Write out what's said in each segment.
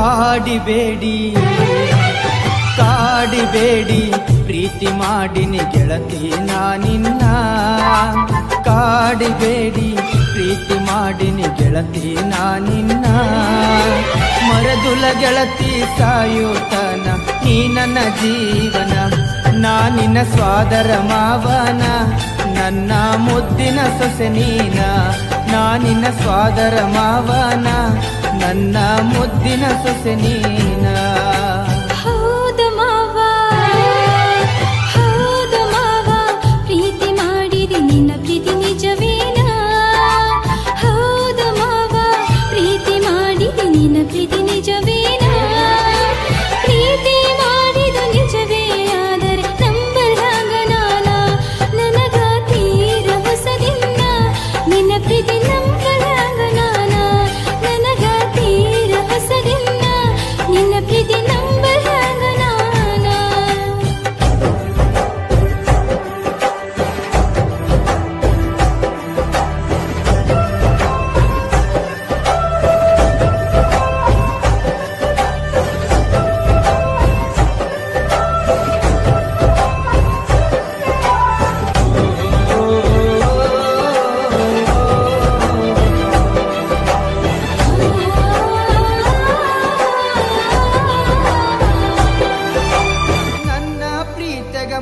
ಕಾಡಿಬೇಡಿ ಕಾಡಿಬೇಡಿ ಪ್ರೀತಿ ಮಾಡಿನಿ ಗೆಳತಿ ನಾನಿನ್ನ ಕಾಡಿಬೇಡಿ ಪ್ರೀತಿ ಮಾಡಿನಿ ಗೆಳತಿ ನಾನಿನ್ನ ಮರದುಲ ಗೆಳತಿ ಸಾಯುತನ ನೀ ನನ್ನ ಜೀವನ ನಾನಿನ್ನ ಸ್ವಾದರ ಮಾವನ ನನ್ನ ಮುದ್ದಿನ ಸೊಸೆ ನೀನ ನಾನಿನ್ನ ಸ್ವಾದರ ಮಾವನ ನನ್ನ ಮುದ್ದಿನ ಸೊಸೆ ನೀನ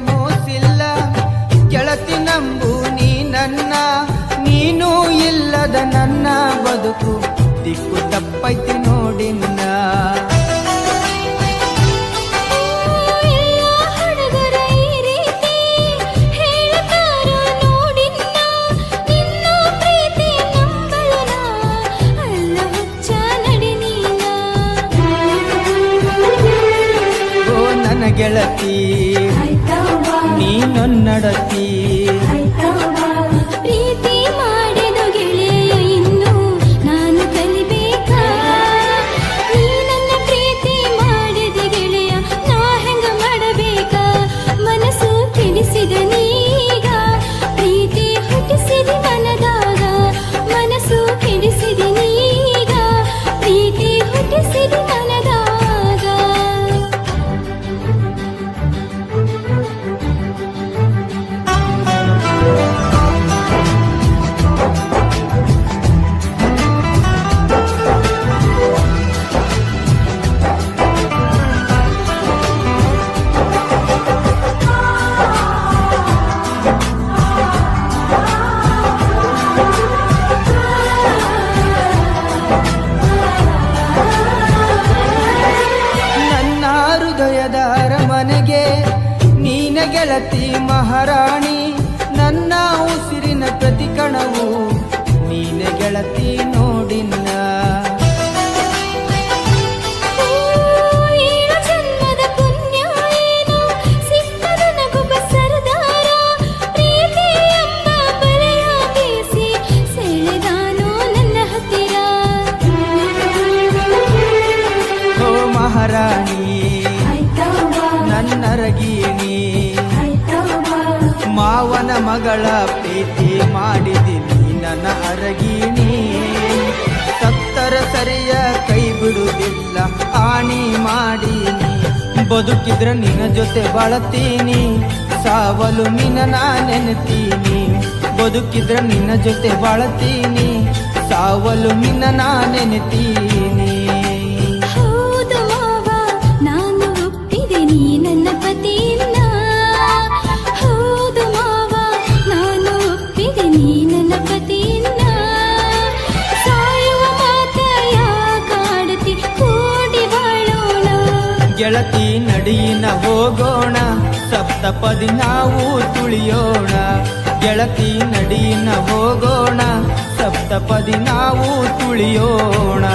ಮೋಸಿಲ್ಲ ಗೆಳತಿ ನಂಬು ನೀ ನನ್ನ ನೀನು ಇಲ್ಲದ ನನ್ನ ಬದುಕು ದಿಕ್ಕು ತಪ್ಪೈತಿ ನೋಡಿನ್ನ ಗೆಳತಿ ನೀನೊನ್ನಡತಿ ಪ್ರೀತಿ ಮಾಡಿದ ಗೆಳೆಯ ಇನ್ನು ನಾನು ಕಲಿಬೇಕಾ ನೀ ನನ್ನ ಪ್ರೀತಿ ಮಾಡಿದ ಗೆಳೆಯ ನಾ ಹೆಂಗ ಮಾಡಬೇಕಾ ಮನಸ್ಸು ತಿಳಿಸಿದ ನೀಗ ಪ್ರೀತಿ ಹುಟ್ಟಿಸಿದ ಮನದಾಗ ಮನಸ್ಸು ತಿಳಿಸಿದ ನೀಗ ಪ್ರೀತಿ ಹುಟ್ಟಿಸಿದ ಮನದಾಗ ಅರಮನೆಗೆ ನೀನ ಗೆಳತಿ ಮಹಾರಾಣಿ ನನ್ನ ಉಸಿರಿನ ಪ್ರತಿ ಕಣವು ನೀನ ಗೆಳತಿ ನೋಡಿನ್ನ ಜನ್ಮದ ಪುಣ್ಯ ಏನೋ ಸಿಕ್ಕದ ನಗುಬ ಸರದಾರ ಪ್ರೀತಿ ಎಂಬ ಬಲೆಯ ಬೀಸಿ ಸೆಳೆದಾನೋ ನನ್ನ ಹತ್ತಿರ ಓ ಮಹಾರಾಣಿ ನನ್ನರಗೀಣಿ ಮಾವನ ಮಗಳ ಪ್ರೀತಿ ಮಾಡಿದಿನಿ ನನ್ನ ಅರಗೀಣಿ ಸತ್ತರ ಸರಿಯ ಕೈ ಬಿಡುವುದಿಲ್ಲ ಆಣಿ ಮಾಡೀನಿ ಬದುಕಿದ್ರ ನಿನ್ನ ಜೊತೆ ಬಾಳತೀನಿ ಸಾವಲು ನಿನ್ನ ನಾ ನೆನೆತೀನಿ ಬದುಕಿದ್ರ ನಿನ್ನ ಜೊತೆ ಬಾಳತೀನಿ ಸಾವಲು ನಿನ್ನ ನಾ ನೆನೆತೀನಿ ನೀ ನನ್ನ ಪತಿಯನ್ನ ಹೌದು ಮಾವ ನಾನು ಒಪ್ಪಿದೆ ನೀ ನನ್ನ ಪತಿಯನ್ನ ಸಾಯುವ ಮಾತ ಯಾಕಾಡತಿ ಕೂಡಿ ಬಾಳೋಣ ಗೆಳತಿ ನಡಿಯಿನ ಹೋಗೋಣ ಸಪ್ತಪದಿ ನಾವು ತುಳಿಯೋಣ ಗೆಳತಿ ನಡಿಯಿನ ಹೋಗೋಣ ಸಪ್ತಪದಿ ನಾವು ತುಳಿಯೋಣ